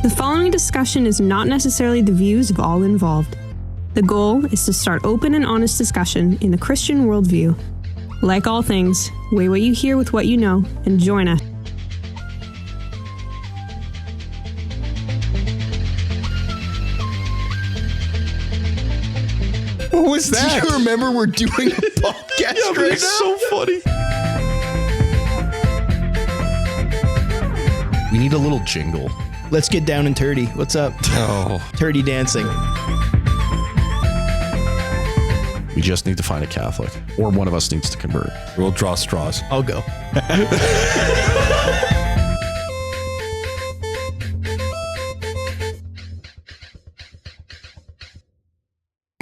The following discussion is not necessarily the views of all involved. The goal is to start open and honest discussion in the Christian worldview. Like all things, weigh what you hear with what you know, and join us. What was that? Do you remember we're doing a podcast right now? So funny. We need a little jingle. Let's get down and TiRT. What's up? Oh, TiRT dancing. We just need to find a Catholic, or one of us needs to convert. we'll draw straws. I'll go.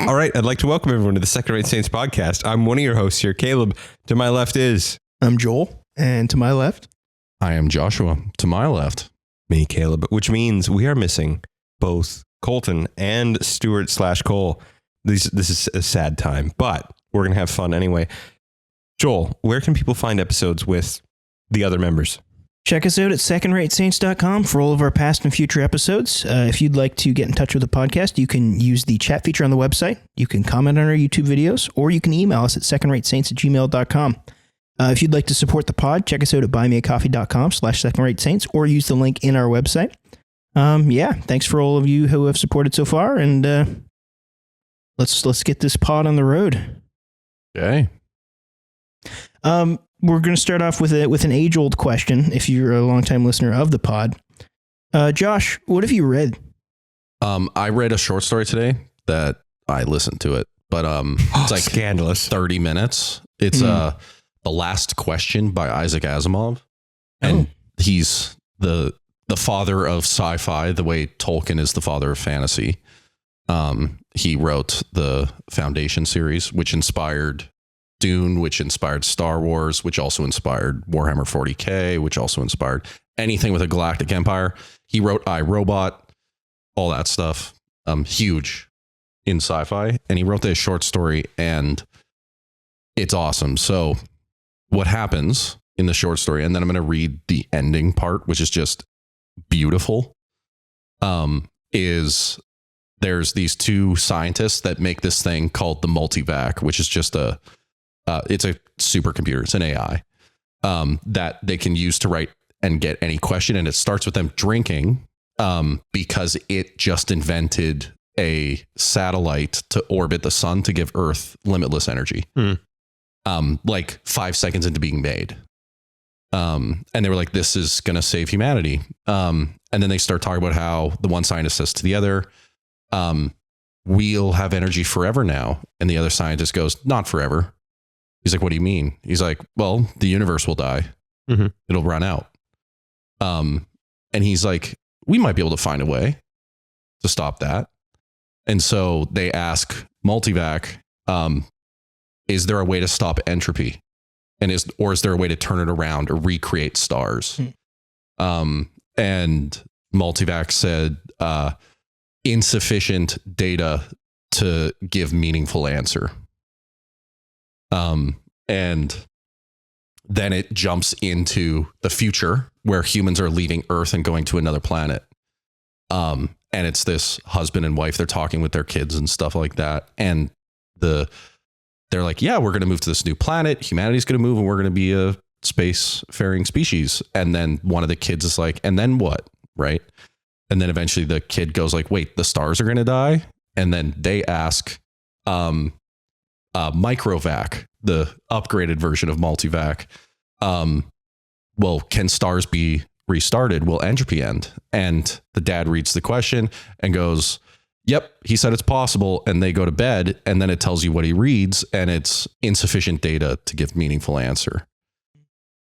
All right, I'd like to welcome everyone to the Second Rate Saints podcast. I'm one of your hosts here, Caleb. To my left is I'm Joel, and to my left, I am Joshua. To my left. me, Caleb, which means we are missing both Colton and Stuart/Cole. This is a sad time, but we're going to have fun anyway. Joel, where can people find episodes with the other members? check us out at secondratesaints.com for all of our past and future episodes. If you'd like to get in touch with the podcast, you can use the chat feature on the website. You can comment on our YouTube videos, or you can email us at secondраtesaints@gmail.com. If you'd like to support the pod, check us out at buymeacoffee.com/secondраtesaints, or use the link in our website. Thanks for all of you who have supported so far, and let's get this pod on the road. Okay. We're going to start off with an age-old question, if you're a longtime listener of the pod. Josh, what have you read? I read a short story today that I listened to it, but it's like Scandalous. 30 minutes. It's The Last Question by Isaac Asimov. And he's the father of sci-fi, the way Tolkien is the father of fantasy. He wrote the Foundation series, which inspired Dune, which inspired Star Wars, which also inspired Warhammer 40K, which also inspired anything with a galactic empire. He wrote iRobot, all that stuff. Huge in sci-fi. And he wrote this short story, and it's awesome. So what happens in the short story, and then I'm going to read the ending part, which is just beautiful, is there's these two scientists that make this thing called the multivac, which is just it's a supercomputer. It's an AI that they can use to write and get any question. And it starts with them drinking because it just invented a satellite to orbit the sun to give Earth limitless energy. Like 5 seconds into being made. And they were like, this is going to save humanity. And then they start talking about how the one scientist says to the other, we'll have energy forever now. And the other scientist goes, not forever. He's like, what do you mean? He's like, well, the universe will die. Mm-hmm. It'll run out. And he's like, we might be able to find a way to stop that. And so they ask Multivac, is there a way to stop entropy? And is there a way to turn it around or recreate stars? And Multivac said, insufficient data to give meaningful answer. And then it jumps into the future where humans are leaving Earth and going to another planet. And it's this husband and wife, they're talking with their kids and stuff like that. And they're like, yeah, we're going to move to this new planet. Humanity's going to move and we're going to be a space-faring species. And then one of the kids is like, and then what? Right. And then eventually the kid goes like, wait, the stars are going to die. And then they ask, Microvac, the upgraded version of Multivac. Well, can stars be restarted? Will entropy end? And the dad reads the question and goes, yep, he said it's possible. And they go to bed, and then it tells you what he reads, and it's insufficient data to give meaningful answer.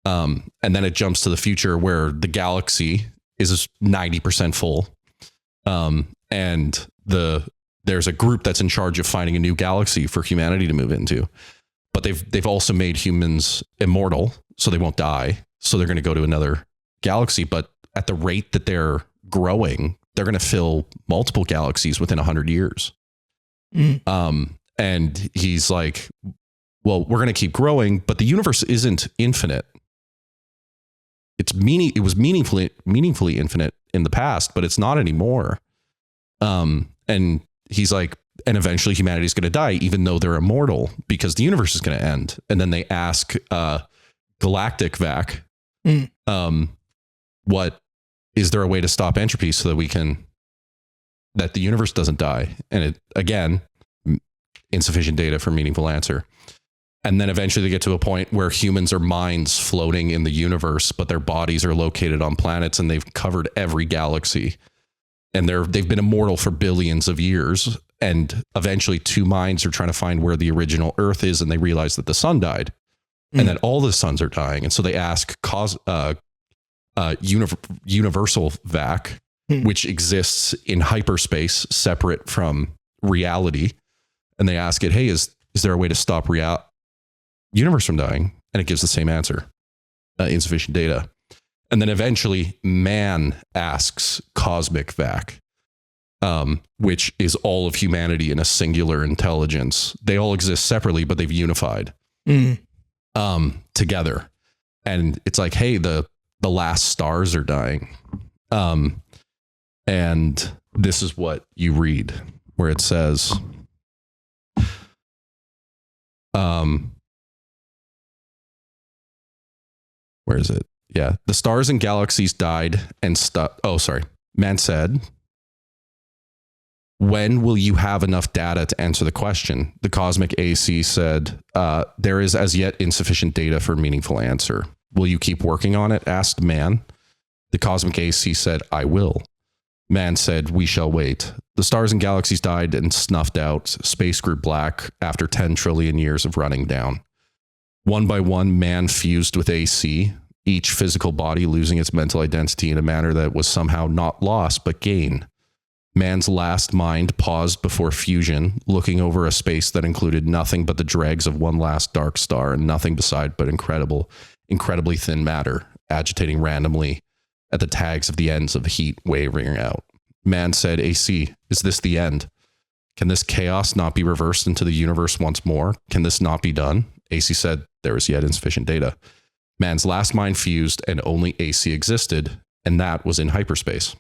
And then it jumps to the future where the galaxy is 90% full. And there's a group that's in charge of finding a new galaxy for humanity to move into. But they've also made humans immortal, so they won't die. So they're going to go to another galaxy. But at the rate that they're growing, they're going to fill multiple galaxies within 100 years. And he's like, well, we're going to keep growing, but the universe isn't infinite. It was meaningfully infinite in the past, but it's not anymore. And he's like, and eventually humanity's going to die, even though they're immortal, because the universe is going to end. And then they ask Galactic Vac, what is there a way to stop entropy so that the universe doesn't die? And it, again, insufficient data for meaningful answer. And then eventually they get to a point where humans are minds floating in the universe, but their bodies are located on planets, and they've covered every galaxy, and they've been immortal for billions of years. And eventually 2 minds are trying to find where the original Earth is, and they realize that the sun died and that all the suns are dying. And so they ask universal vac, which exists in hyperspace separate from reality. And they ask it, hey, is there a way to stop universe from dying? And it gives the same answer, insufficient data. And then eventually man asks cosmic vac, which is all of humanity in a singular intelligence. They all exist separately, but they've unified together. And it's like, hey, the last stars are dying. And this is what you read, where it says, where is it? Yeah. The stars and galaxies died and man said, when will you have enough data to answer the question? The cosmic AC said, there is as yet insufficient data for meaningful answer. Will you keep working on it? Asked man. The cosmic AC said, I will. Man said, we shall wait. The stars and galaxies died and snuffed out. Space grew black after 10 trillion years of running down. One by one, man fused with AC, each physical body losing its mental identity in a manner that was somehow not loss, but gain. Man's last mind paused before fusion, looking over a space that included nothing but the dregs of one last dark star and nothing beside but incredibly thin matter, agitating randomly at the tags of the ends of heat wavering out. Man said, AC, is this the end? Can this chaos not be reversed into the universe once more? Can this not be done? AC said, there is yet insufficient data. Man's last mind fused and only AC existed, and that was in hyperspace.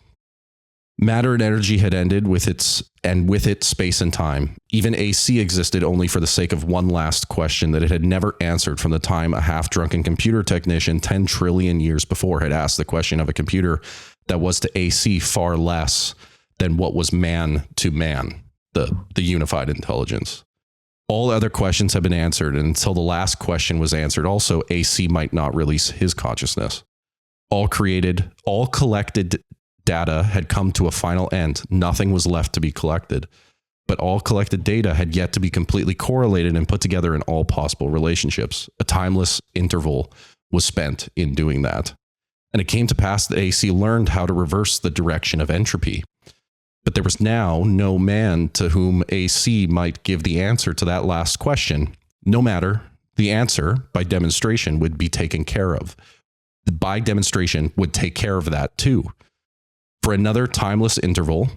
Matter and energy had ended with it space and time. Even AC existed only for the sake of one last question that it had never answered from the time a half-drunken computer technician 10 trillion years before had asked the question of a computer that was to AC far less than what was man to man, the unified intelligence. All other questions have been answered, and until the last question was answered also, AC might not release his consciousness. All collected data had come to a final end. Nothing was left to be collected, but all collected data had yet to be completely correlated and put together in all possible relationships. A timeless interval was spent in doing that. And it came to pass that AC learned how to reverse the direction of entropy. But there was now no man to whom AC might give the answer to that last question. No matter, the answer, by demonstration, would be taken care of. By demonstration would take care of that too. For another timeless interval,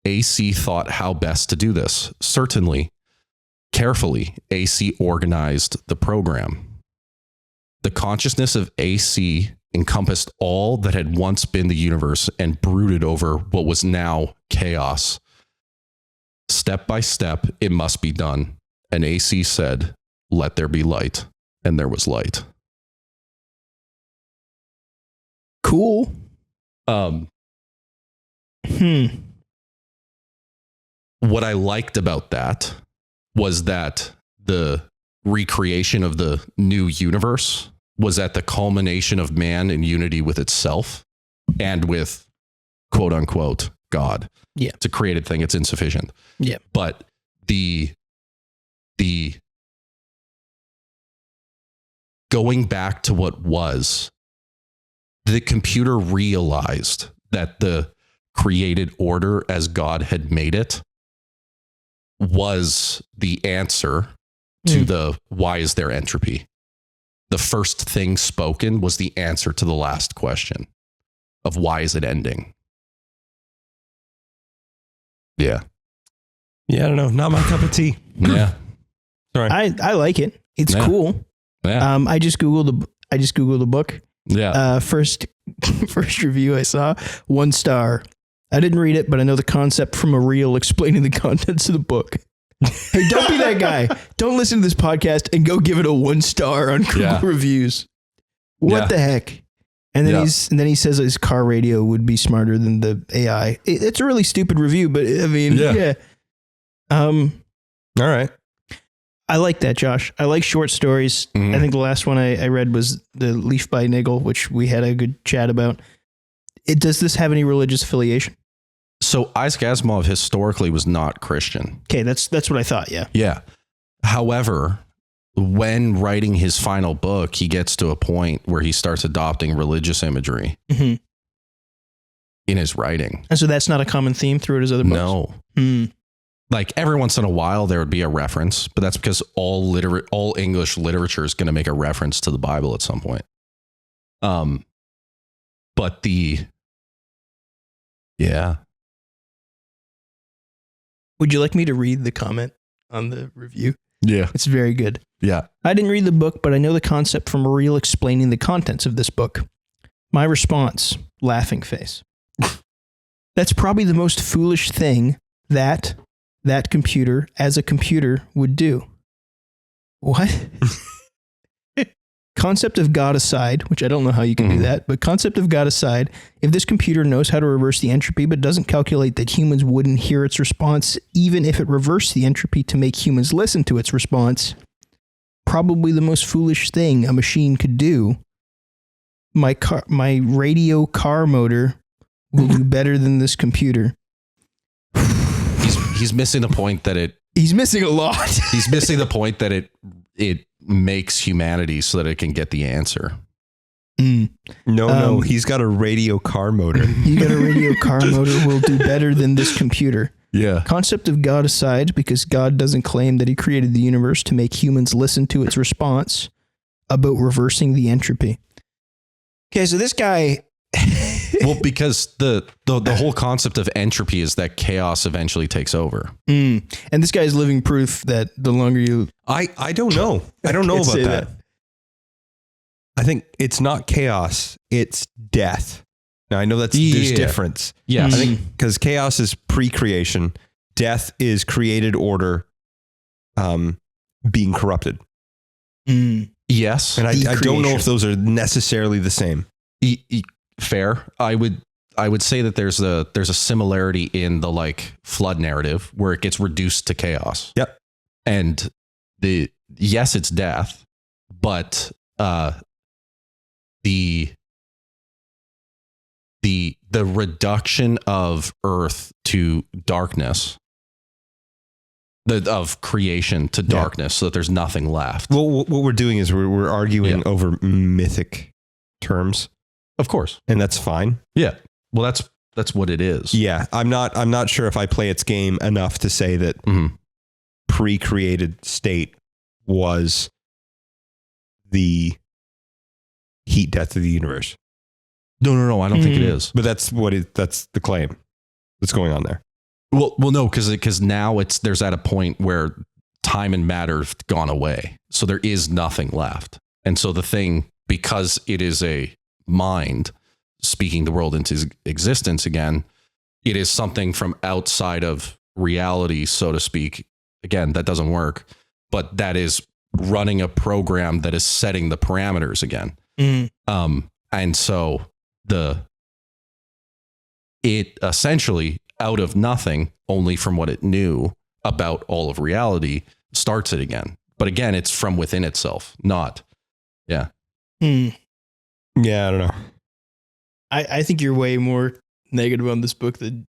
AC thought how best to do this. Certainly, carefully, AC organized the program. The consciousness of AC encompassed all that had once been the universe and brooded over what was now chaos. Step by step, it must be done. And AC said, let there be light. And there was light. Cool. What I liked about that was that the recreation of the new universe was at the culmination of man in unity with itself and with quote unquote God. Yeah. It's a created thing. It's insufficient. Yeah. But the going back to what was, the computer realized that the created order as God had made it was the answer to the why is there entropy? The first thing spoken was the answer to the last question of why is it ending? Yeah. Yeah, I don't know. Not my cup of tea. Yeah. Sorry. I like it. It's cool. Yeah. I just Googled the book. Yeah. First review I saw, 1 star. I didn't read it, but I know the concept from a reel explaining the contents of the book. Hey, don't be that guy. Don't listen to this podcast and go give it a 1 star on Google reviews. What the heck? And then he says his car radio would be smarter than the AI. It's a really stupid review, but I mean, yeah. All right. I like that, Josh. I like short stories. Mm-hmm. I think the last one I read was The Leaf by Niggle, which we had a good chat about. Does this have any religious affiliation? So Isaac Asimov historically was not Christian. Okay, that's what I thought, yeah. Yeah. However, when writing his final book, he gets to a point where he starts adopting religious imagery in his writing. And so that's not a common theme throughout his other books? No. Like every once in a while there would be a reference, but that's because all English literature is going to make a reference to the Bible at some point. But Would you like me to read the comment on the review? Yeah. It's very good. Yeah. I didn't read the book, but I know the concept from a reel explaining the contents of this book. My response, laughing face. That's probably the most foolish thing that computer as a computer would do. What? Concept of God aside, which I don't know how you can do that, but concept of God aside, if this computer knows how to reverse the entropy but doesn't calculate that humans wouldn't hear its response, even if it reversed the entropy to make humans listen to its response, probably the most foolish thing a machine could do. My radio car motor will do better than this computer. He's missing the point that He's missing a lot. He's missing the point that it makes humanity so that it can get the answer. No, he's got a radio car motor. You got a radio car motor will do better than this computer. Yeah. Concept of God aside, because God doesn't claim that he created the universe to make humans listen to its response about reversing the entropy. Okay, so this guy... Well, because the whole concept of entropy is that chaos eventually takes over. And this guy is living proof that the longer you... I don't know. I don't know about that. I think it's not chaos. It's death. Now, I know there's difference. Yes. I think because chaos is pre-creation. Death is created order being corrupted. Yes. And I don't know if those are necessarily the same. Fair. I would say that there's a similarity in the like flood narrative where it gets reduced to chaos. Yep. And it's death, but the reduction of Earth to darkness, of creation to darkness, so that there's nothing left. Well, what we're doing is we're arguing over mythic terms. Of course. And that's fine. Yeah. Well, that's what it is. Yeah. I'm not sure if I play its game enough to say that pre-created state was the heat death of the universe. No. I don't think it is. But that's the claim that's going on there. Well, no, because now there's at a point where time and matter have gone away. So there is nothing left. And so the thing, because it is a mind speaking the world into existence again, it is something from outside of reality, so to speak. Again, that doesn't work, but that is running a program that is setting the parameters again. And so it essentially out of nothing, only from what it knew about all of reality, starts it again. But again, it's from within itself, not. Yeah. Yeah, I don't know. I think you're way more negative on this book than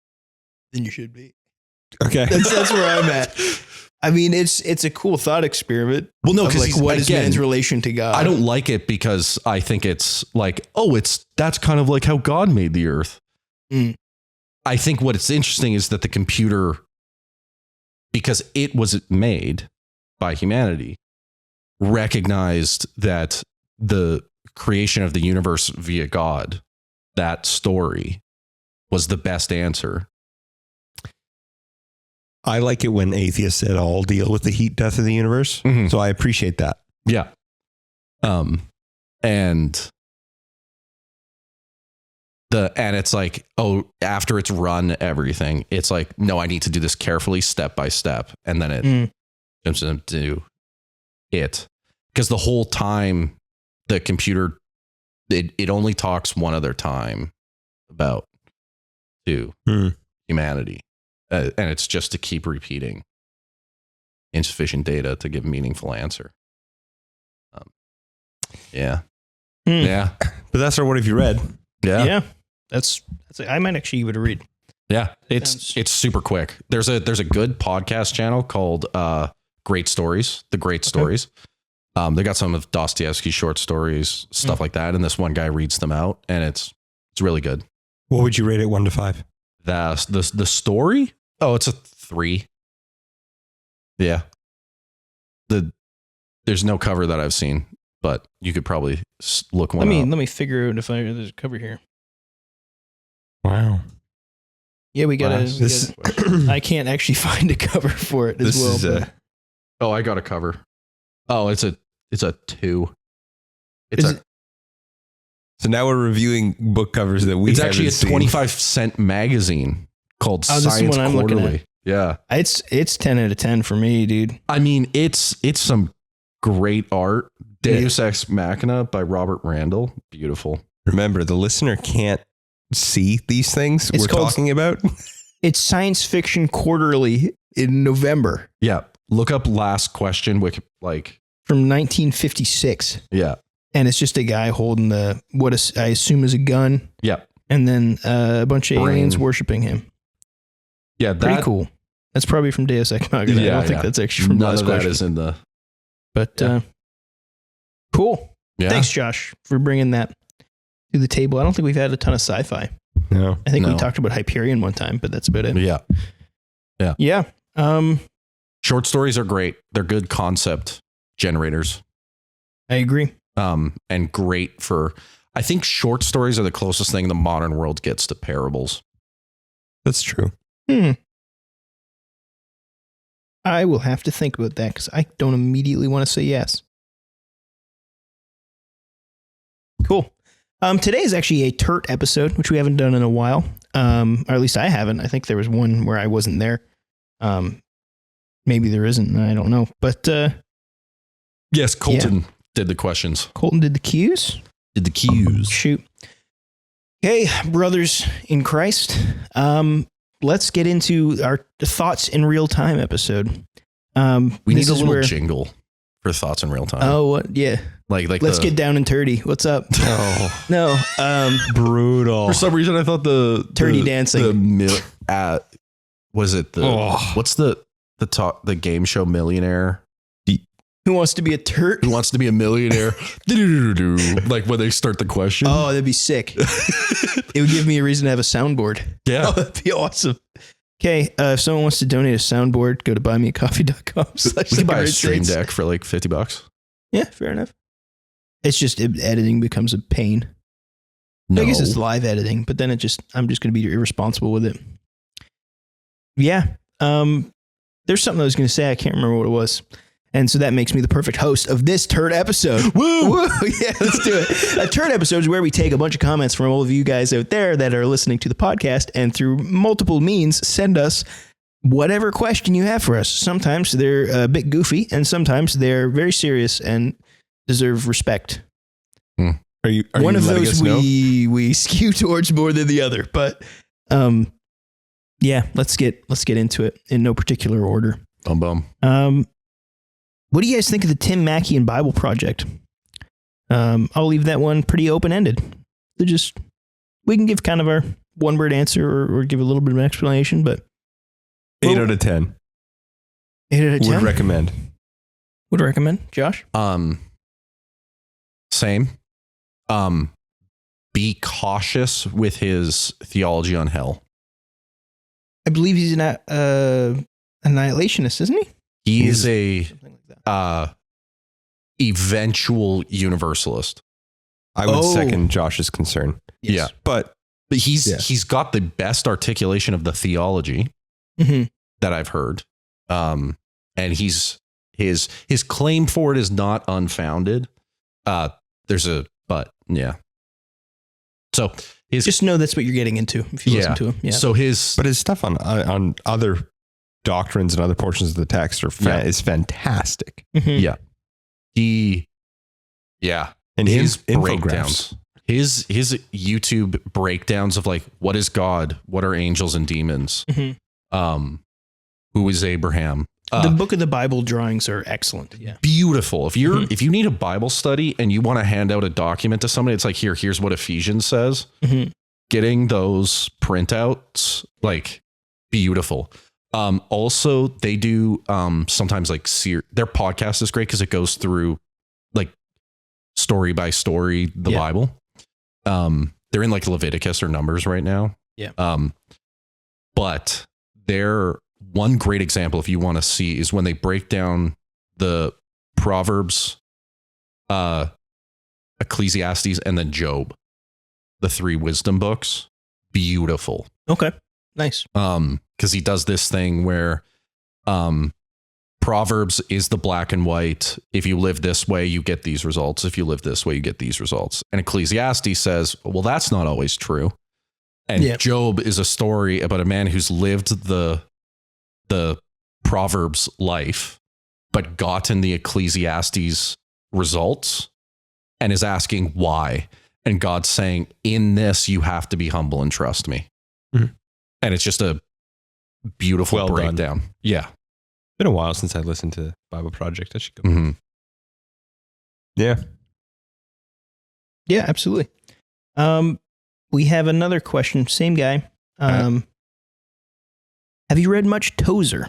you should be. Okay. That's where I'm at. I mean, it's a cool thought experiment. Well, no, because like, what is man's relation to God? I don't like it because I think it's like, that's kind of like how God made the earth. I think what it's interesting is that the computer, because it was made by humanity, recognized that the creation of the universe via God, that story, was the best answer. I like it when atheists at all deal with the heat death of the universe. So I appreciate that. Yeah. And And it's like, oh, after it's run everything, it's like, no, I need to do this carefully, step by step. And then it jumps into it. Because the whole time the computer, it only talks one other time about humanity. And it's just to keep repeating insufficient data to give meaningful answer. Yeah. Yeah. But that's our What Have You Read? Yeah. Yeah. That's I might actually give it a read. Yeah. It's super quick. There's a good podcast channel called Great Stories, The Great Stories. They got some of Dostoevsky's short stories, stuff like that. And this one guy reads them out, and it's really good. What would you rate it 1 to 5? The story? Oh, it's a 3. Yeah. There's no cover that I've seen, but you could probably look one up. Let me figure out if there's a cover here. Wow. Yeah, we got I can't actually find a cover for it as well. Oh, I got a cover. Oh, it's a 2. So now we're reviewing book covers that we. It's actually a seen. 25-cent magazine called Science I'm looking Quarterly. at. Yeah, it's 10 out of 10 for me, dude. I mean, it's some great art. Deus Ex Machina by Robert Randall. Beautiful. Remember, the listener can't see these things we're talking about. It's Science Fiction Quarterly in November. Yeah, look up Last Question. From 1956. Yeah. And it's just a guy holding I assume is a gun. Yeah. And then a bunch of aliens worshiping him. Yeah. Pretty cool. That's probably from Deus Ex Machina. I don't think that's actually from Last Question. That is in the... But cool. Yeah. Thanks, Josh, for bringing that to the table. I don't think we've had a ton of sci-fi. No. I think we talked about Hyperion one time, but that's about it. Yeah. Yeah. Yeah. Short stories are great. They're good concept generators. I agree. And great for, I think short stories are the closest thing the modern world gets to parables. That's true. I will have to think about that because I don't immediately want to say yes. Cool. Today is actually a TiRT episode, which we haven't done in a while. Or at least I haven't. I think there was one where I wasn't there. Maybe there isn't. I don't know. But yes, Colton did the questions. Colton did the cues. Shoot. Hey, brothers in Christ. Let's get into our thoughts in real time episode. We need a little jingle for thoughts in real time. Oh, what? Yeah. Like let's get down and turdy. What's up? Oh no. Brutal. For some reason, I thought turdy dancing. Was it what's the game show Millionaire? Who wants to be a TiRT? Who wants to be a millionaire? Like when they start the question. Oh, that'd be sick. It would give me a reason to have a soundboard. Yeah. Oh, that'd be awesome. Okay, if someone wants to donate a soundboard, go to buymeacoffee.com. We can buy a stream deck for like $50. Yeah, fair enough. It's just editing becomes a pain. No. I guess it's live editing, but then I'm just going to be irresponsible with it. Yeah. There's something I was going to say. I can't remember what it was. And so that makes me the perfect host of this TiRT episode. Woo! Woo! Yeah, let's do it. A TiRT episode is where we take a bunch of comments from all of you guys out there that are listening to the podcast and through multiple means send us whatever question you have for us. Sometimes they're a bit goofy and sometimes they're very serious and deserve respect. Are you one of letting those us know? we skew towards more than the other, but yeah, let's get into it in no particular order. Boom. What do you guys think of the Tim Mackey and Bible Project? I'll leave that one pretty open-ended. We can give kind of our one-word answer or give a little bit of an explanation, but 8 out of 10. 8 out of 10? Would recommend. Would recommend. Josh? Same. Be cautious with his theology on hell. I believe he's an annihilationist, isn't he? He is a eventual universalist. I would second Josh's concern. Yes. Yeah, but he's got the best articulation of the theology that I've heard, and his claim for it is not unfounded. But yeah. So just know that's what you're getting into if you listen to him. Yeah. So but his stuff on other doctrines and other portions of the text is fantastic. Yeah. And his breakdowns, his YouTube breakdowns of like, what is God? What are angels and demons? Who is Abraham? The book of the Bible drawings are excellent. Yeah. Beautiful. If you need a Bible study and you want to hand out a document to somebody, it's like, here's what Ephesians says. Getting those printouts, like, beautiful. Also they do, sometimes like their podcast is great because it goes through like story by story, the Bible. They're in like Leviticus or Numbers right now. Yeah. But they're one great example, if you want to see, is when they break down the Proverbs, Ecclesiastes, and then Job, the 3 wisdom books. Beautiful. Okay. Nice. Because he does this thing where Proverbs is the black and white. If you live this way, you get these results. If you live this way, you get these results. And Ecclesiastes says, well, that's not always true. And Job is a story about a man who's lived the Proverbs life, but gotten the Ecclesiastes results and is asking why. And God's saying, in this, you have to be humble and trust me. And it's just a beautiful breakdown. Done. Yeah. Been a while since I listened to Bible Project. I should go. Yeah. Yeah, absolutely. We have another question. Same guy. Have you read much Tozer?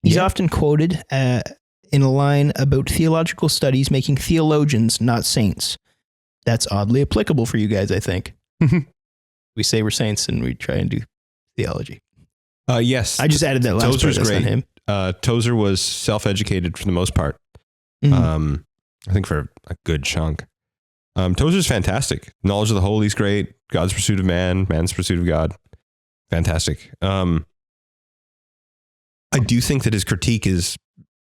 He's often quoted in a line about theological studies making theologians, not saints. That's oddly applicable for you guys, I think. We say we're saints and we try and do theology. Yes. I just added that last Tozer's part. That's great. not him. Tozer was self-educated for the most part. I think for a good chunk. Tozer's fantastic. Knowledge of the Holy is great. God's pursuit of man, man's pursuit of God. Fantastic. I do think that his critique is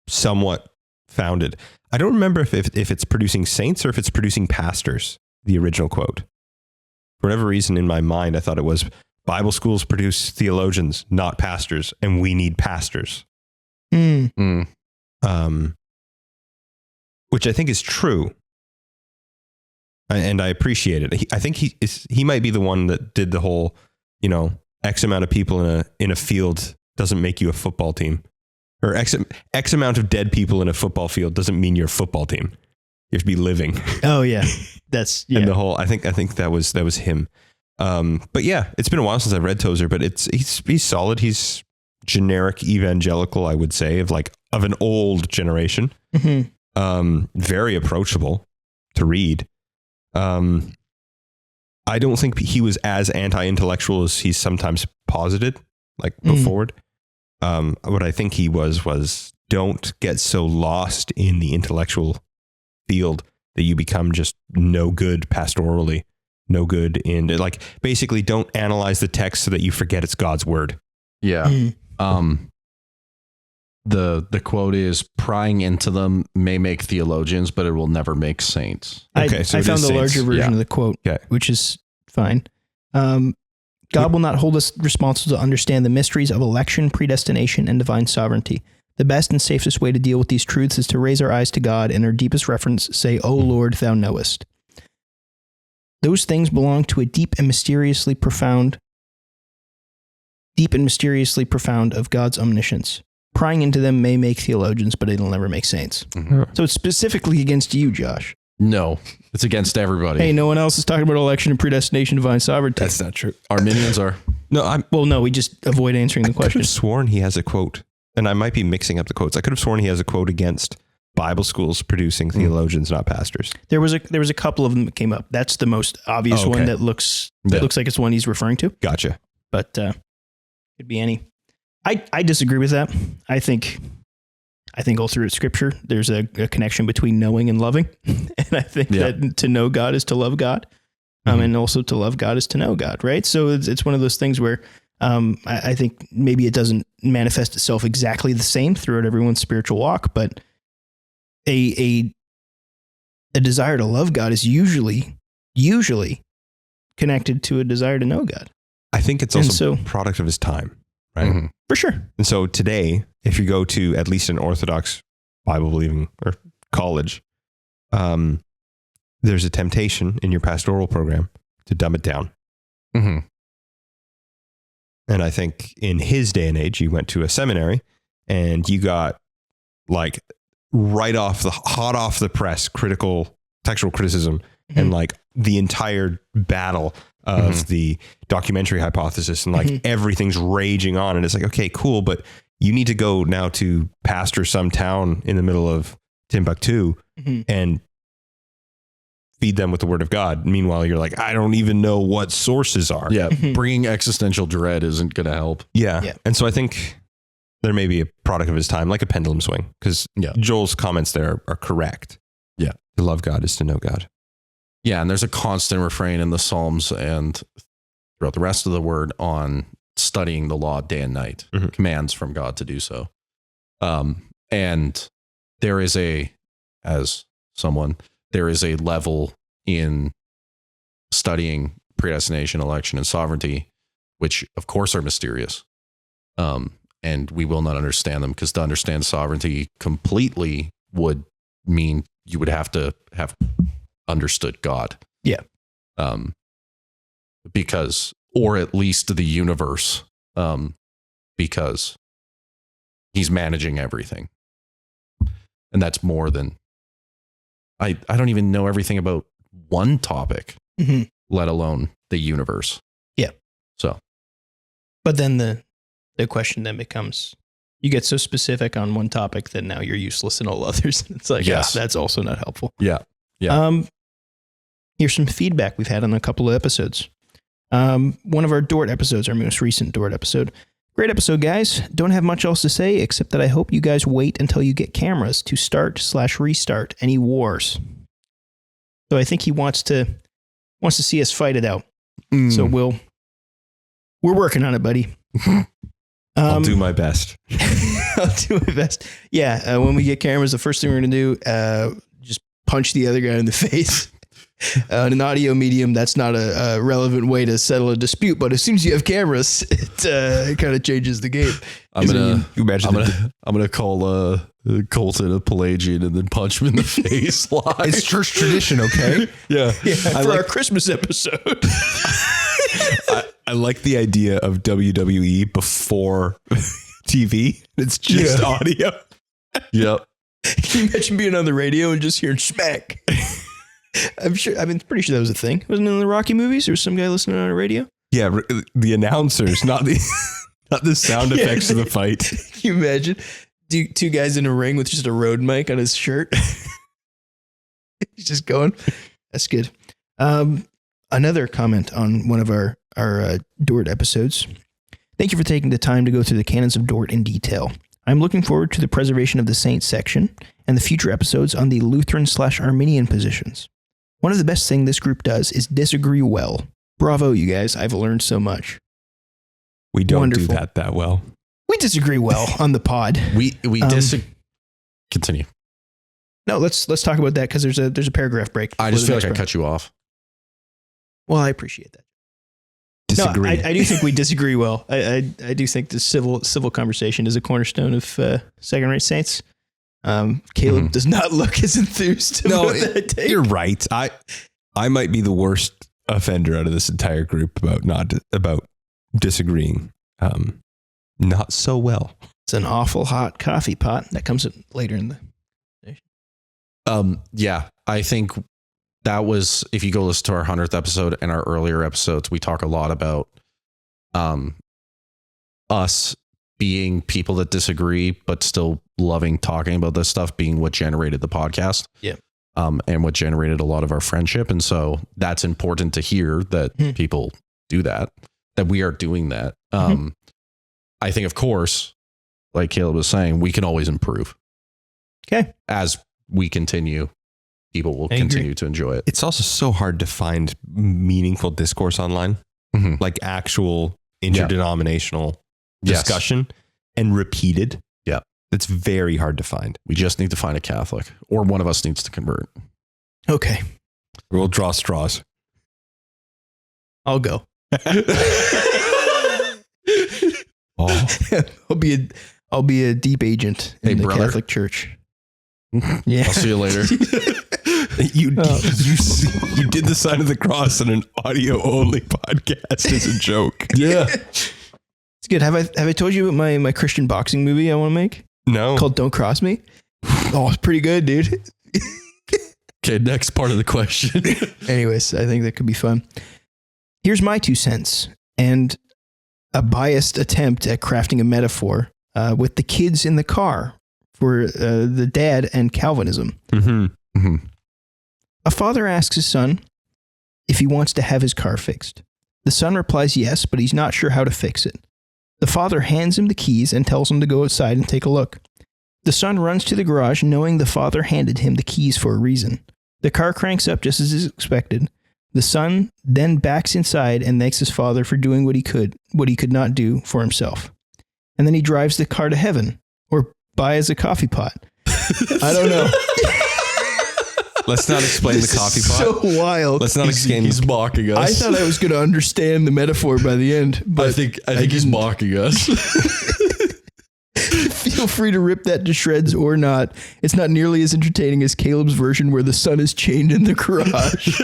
somewhat founded. I don't remember if it's producing saints or if it's producing pastors, the original quote. For whatever reason in my mind, I thought it was Bible schools produce theologians, not pastors, and we need pastors. Which I think is true. And I appreciate it. I think he might be the one that did the whole, X amount of people in a field doesn't make you a football team, or X amount of dead people in a football field doesn't mean you're a football team. You have to be living. Oh yeah. And the whole, I think that was him. But yeah, it's been a while since I've read Tozer, but he's solid. He's generic evangelical, I would say, of an old generation. Very approachable to read. I don't think he was as anti-intellectual as he's sometimes posited, before. What I think he was don't get so lost in the intellectual field that you become just no good pastorally, no good in basically don't analyze the text so that you forget it's God's word. Yeah. The quote is, prying into them may make theologians, but it will never make saints. Okay, I found the larger version of the quote, which is fine. God will not hold us responsible to understand the mysteries of election, predestination, and divine sovereignty. The best and safest way to deal with these truths is to raise our eyes to God and our deepest reference say, O Lord, thou knowest. Those things belong to a deep and mysteriously profound of God's omniscience. Prying into them may make theologians, but it'll never make saints. So it's specifically against you, Josh. No, it's against everybody. Hey, no one else is talking about election and predestination, divine sovereignty. That's not true. Arminians are. No, we just avoid answering the question. I could have sworn he has a quote, and I might be mixing up the quotes. I could have sworn he has a quote against Bible schools producing theologians, not pastors. There was a couple of them that came up. That's the most obvious one that looks like it's one he's referring to. Gotcha. But could be any. I disagree with that. I think all through Scripture there's a connection between knowing and loving, and I think that to know God is to love God, and also to love God is to know God. Right. So it's one of those things where I think maybe it doesn't manifest itself exactly the same throughout everyone's spiritual walk, but a desire to love God is usually connected to a desire to know God. I think it's also a product of his time, right? Mhm. For sure. And so today, if you go to at least an Orthodox Bible believing or college, there's a temptation in your pastoral program to dumb it down. Mm-hmm. And I think in his day and age, you went to a seminary and you got like hot off the press, critical textual criticism and like the entire battle of the documentary hypothesis, and like everything's raging on. And it's like, okay, cool. But you need to go now to pastor some town in the middle of Timbuktu and feed them with the word of God. Meanwhile, you're like, I don't even know what sources are. Yeah. Bringing existential dread isn't going to help. Yeah. And so I think there may be a product of his time, like a pendulum swing, because Joel's comments there are correct. Yeah. To love God is to know God. Yeah. And there's a constant refrain in the Psalms and throughout the rest of the word on studying the law day and night, commands from God to do so. And there is there is a level in studying predestination, election, and sovereignty, which of course are mysterious. And we will not understand them, because to understand sovereignty completely would mean you would have to have understood God. Yeah. Because, or at least the universe, because he's managing everything. And that's more than, I don't even know everything about one topic, let alone the universe. Yeah. So. But then the question then becomes, you get so specific on one topic that now you're useless in all others. It's like, yes, that's also not helpful. Yeah. Yeah. Here's some feedback we've had on a couple of episodes. One of our Dort episodes, our most recent Dort episode. Great episode, guys. Don't have much else to say, except that I hope you guys wait until you get cameras to start/restart any wars. So I think he wants to see us fight it out. So we're working on it, buddy. I'll do my best. I'll do my best. Yeah. When we get cameras, the first thing we're going to do, just punch the other guy in the face. In an audio medium, that's not a relevant way to settle a dispute. But as soon as you have cameras, it kind of changes the game. I'm gonna call Colton a Pelagian and then punch him in the face live. It's church tradition, okay? Yeah. For our Christmas episode. I like the idea of WWE before TV. It's just audio. Yep. Can you imagine being on the radio and just hearing smack? Pretty sure that was a thing. Wasn't it in the Rocky movies? There was some guy listening on a radio. Yeah, the announcers, not the sound effects of the fight. Can you imagine two guys in a ring with just a road mic on his shirt? He's just going. That's good. Another comment on one of our Dort episodes. Thank you for taking the time to go through the canons of Dort in detail. I'm looking forward to the preservation of the saints section and the future episodes on the Lutheran/Arminian positions. One of the best things this group does is disagree well. Bravo, you guys. I've learned so much. We don't do that well. We disagree well on the pod. We disagree. Continue. No, let's talk about that, because there's a paragraph break. I just feel like I cut you off. Well, I appreciate that. Disagree. No, I do think we disagree well. I do think the civil conversation is a cornerstone of second-rate saints. Caleb does not look as enthused. No, about that take. You're right. I might be the worst offender out of this entire group about disagreeing. Not so well. It's an awful hot coffee pot that comes later in the station. Yeah, I think that was, if you go listen to our 100th episode and our earlier episodes, we talk a lot about us being people that disagree, but still loving talking about this stuff, being what generated the podcast. Yeah. And what generated a lot of our friendship. And so that's important to hear that people do that we are doing that. I think, of course, like Caleb was saying, we can always improve. Okay. As we continue, people will continue to enjoy it. It's also so hard to find meaningful discourse online, like actual interdenominational discussion and repeated. Yeah. It's very hard to find. We just need to find a Catholic, or one of us needs to convert. Okay. We'll draw straws. I'll go. Oh. I'll be a deep agent in Hey, the brother. Catholic Church. Yeah. I'll see you later. You did the sign of the cross on an audio only podcast as a joke. Yeah. It's good. Have I told you about my Christian boxing movie I want to make No. called Don't Cross Me? Oh, it's pretty good, dude. Okay, next part of the question. Anyways, I think that could be fun. Here's my 2 cents and a biased attempt at crafting a metaphor with the kids in the car for the dad and Calvinism. Mm-hmm. Mm-hmm. A father asks his son if he wants to have his car fixed. The son replies yes, but he's not sure how to fix it. The father hands him the keys and tells him to go outside and take a look. The son runs to the garage knowing the father handed him the keys for a reason. The car cranks up just as is expected. The son then backs inside and thanks his father for doing what he could not do for himself. And then he drives the car to heaven or buys a coffee pot. I don't know. Let's not explain the coffee pot. So wild. Let's not explain. He's mocking us. I thought I was going to understand the metaphor by the end, but I think he's mocking us. feel free to rip that to shreds or not. It's not nearly as entertaining as Caleb's version where the son is chained in the garage.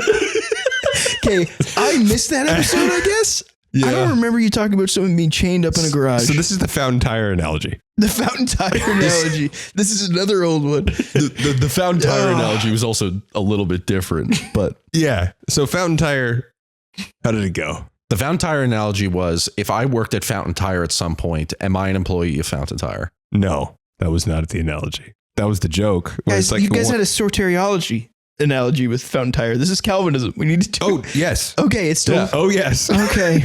Okay, I missed that episode, I guess. Yeah. I don't remember you talking about someone being chained up in a garage. So this is the fountain tire analogy. The fountain tire analogy. This is another old one. The fountain tire analogy was also a little bit different, but Yeah. So fountain tire, how did it go? the fountain tire analogy was, if I worked at Fountain Tire at some point, am I an employee of Fountain Tire? No, that was not the analogy. That was the joke. Where Guys, it's like you guys had a soteriology analogy with fountain tire. This is Calvinism. We need to do. Oh, yes. Okay, it's still. Yeah. Oh, yes. Okay.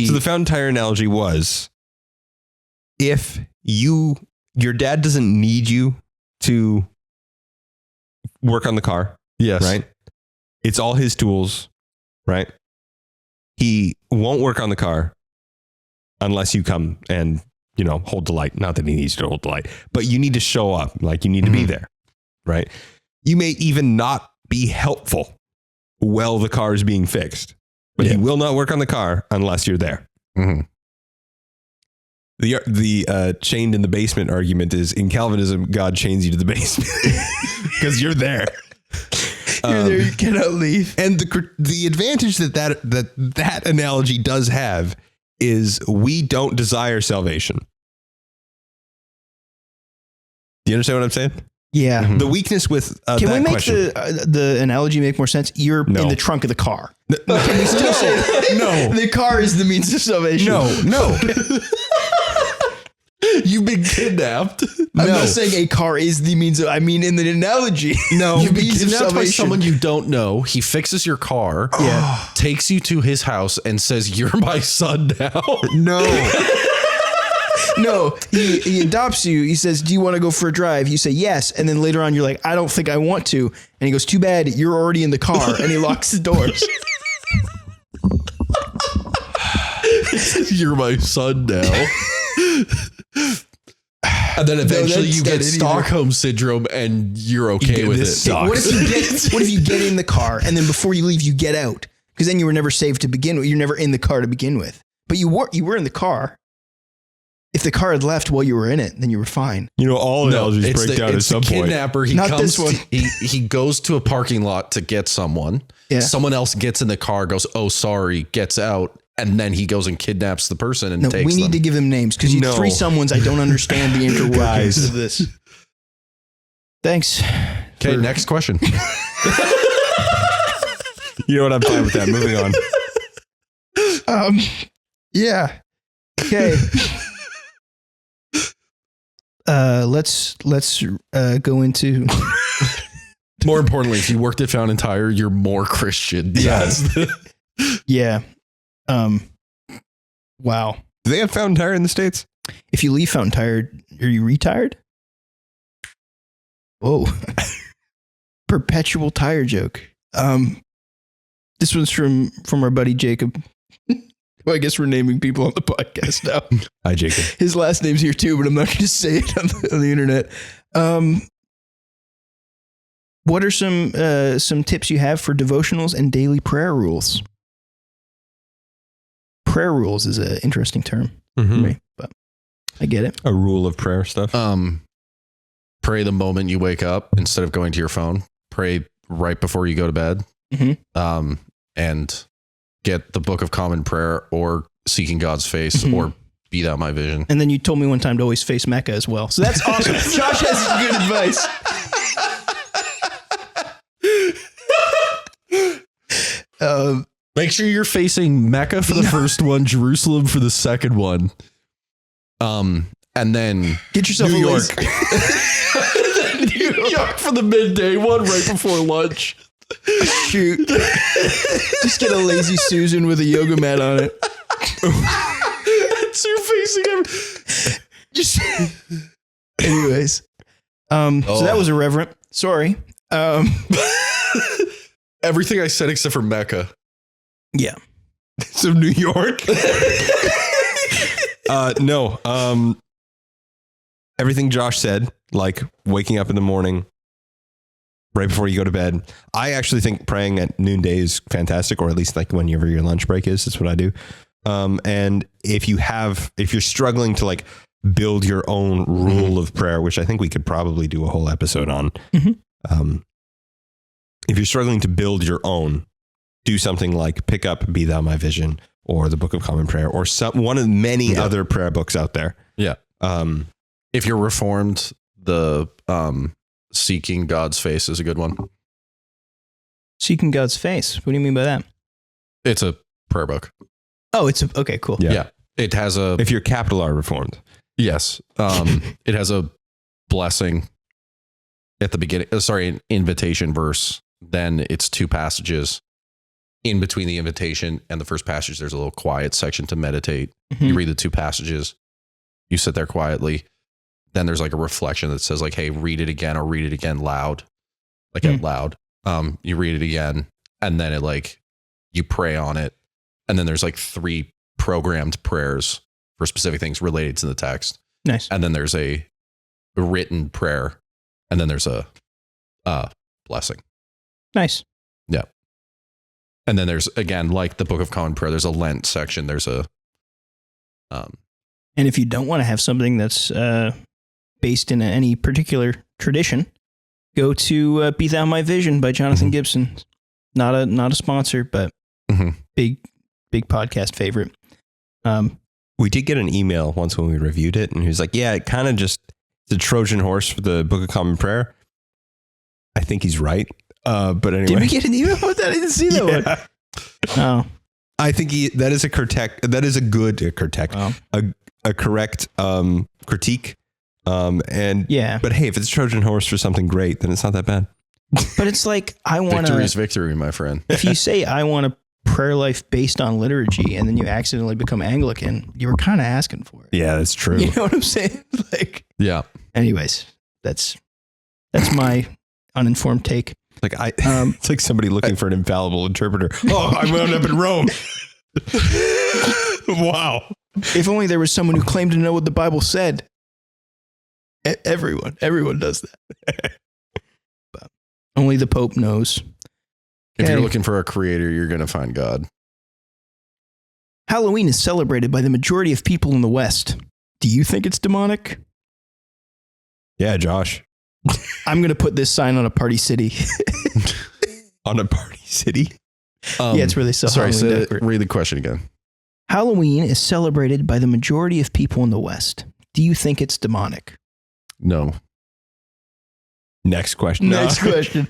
So the fountain tire analogy was, if your dad doesn't need you to work on the car, Yes. right? It's all his tools, right? He won't work on the car unless you come and, hold the light. Not that he needs to hold the light, but you need to show up. Like, you need to be there, right? You may even not be helpful while the car is being fixed, but he will not work on the car unless you're there. Mm-hmm. The chained in the basement argument is, in Calvinism, God chains you to the basement because you're there. You're there, you cannot leave. And the advantage that analogy does have is we don't desire salvation. Do you understand what I'm saying? Yeah. Mhm. The weakness with Can that we make question. the analogy make more sense? You're No. in the trunk of the car. Can we still say No. the car is the means of salvation? No. You've been kidnapped. I'm No. not saying a car is the means of, I mean, in the analogy. No. The You've been means of kidnapped by salvation. someone you don't know. He fixes your car, Yeah. takes you to his house, and says, "You're my son now." No. No, he adopts you. He says, "Do you want to go for a drive?" You say yes. And then later on, you're like, "I don't think I want to." And he goes, "Too bad, you're already in the car." And he locks the doors. You're my son now. And then eventually that's you not get it either. Stockholm syndrome and you're okay Yeah, with it. this sucks. What if you get in the car and then before you leave, you get out? Because then you were never saved to begin with. You're never in the car to begin with. But you were in the car. If the car had left while you were in it, then you were fine. All analogies it's break down at it's some the point. kidnapper. He Not comes. this one. He goes to a parking lot to get someone. Yeah. Someone else gets in the car, goes, "Oh, sorry," gets out, and then he goes and kidnaps the person and No, takes we need them. to give them names because you No. three someones. I don't understand the interworkings Guys. of this. Thanks. Okay, for- next question. You know what? I'm fine with that. Moving on. Yeah. Okay. Let's go into. More importantly, if you worked at Fountain Tire, you're more Christian. Yes. Yeah. Wow. Do they have fountain tire in the States? If you leave Fountain Tire, are you retired? Whoa. Perpetual tire joke. This one's from our buddy Jacob. Well, I guess we're naming people on the podcast now. Hi, Jacob. His last name's here too, but I'm not going to say it on the internet. What are some tips you have for devotionals and daily prayer rules? prayer rules is an interesting term for me, but I get it. A rule of prayer stuff. Pray the moment you wake up instead of going to your phone. Pray right before you go to bed. And get the Book of Common Prayer or Seeking God's Face or Be Thou My Vision. And then you told me one time to always face Mecca as well. So that's awesome. Josh has good advice. Make sure you're facing Mecca for the first one, Jerusalem for the second one. And then get yourself New a York. New York for the midday one right before lunch. Shoot. Just get a lazy Susan with a yoga mat on it. So you're facing every. Just anyways. So that was irreverent. Sorry. Everything I said except for Mecca. Yeah. So New York. No. Everything Josh said, like waking up in the morning, right before you go to bed. I actually think praying at noonday is fantastic, or at least like whenever your lunch break is. That's what I do. And if you're struggling to like build your own rule of prayer, which I think we could probably do a whole episode on. If you're struggling to build your own, do something like pick up Be Thou My Vision or the Book of Common Prayer or one of many other prayer books out there. Yeah. If you're Reformed, the Seeking God's Face is a good one. Seeking God's Face. What do you mean by that? It's a prayer book. Oh, okay, cool. Yeah. It has a... If you're capital R Reformed. Yes. It has a blessing at the beginning. An invitation verse. Then it's 2 passages. In between the invitation and the first passage, there's a little quiet section to meditate. You read the 2 passages. You sit there quietly. Then there's like a reflection that says like, hey, read it again or read it again loud. Like out loud. You read it again. And then it like, you pray on it. And then there's like 3 programmed prayers for specific things related to the text. Nice. And then there's a written prayer. And then there's a blessing. Nice. Yeah. And then there's, again, like the Book of Common Prayer, there's a Lent section. There's a... And if you don't want to have something that's based in any particular tradition, go to Be Thou My Vision by Jonathan Gibson. Not a sponsor, but big podcast favorite. We did get an email once when we reviewed it, and he was like, yeah, it kind of just, it's a Trojan horse for the Book of Common Prayer. I think he's right. But anyway. Did we get an email with that? I didn't see that one. Oh. I think that is a correct critique. And yeah. But hey, if it's a Trojan horse for something great, then it's not that bad. But it's like, I want to... Victory is victory, my friend. If you say, I want a prayer life based on liturgy, and then you accidentally become Anglican, you were kind of asking for it. Yeah, that's true. You know what I'm saying? Like, yeah. Anyways, that's my uninformed take. Like it's like somebody looking for an infallible interpreter. Oh, I wound up in Rome. Wow. If only there was someone who claimed to know what the Bible said. Everyone does that. But only the Pope knows. If you're looking for a creator, you're going to find God. Halloween is celebrated by the majority of people in the West. Do you think it's demonic? Yeah, Josh. I'm going to put this sign on a party city. On a party city? Yeah, it's where they sell Halloween decor. Read the question again. Halloween is celebrated by the majority of people in the West. Do you think it's demonic? No. Next question. Next question.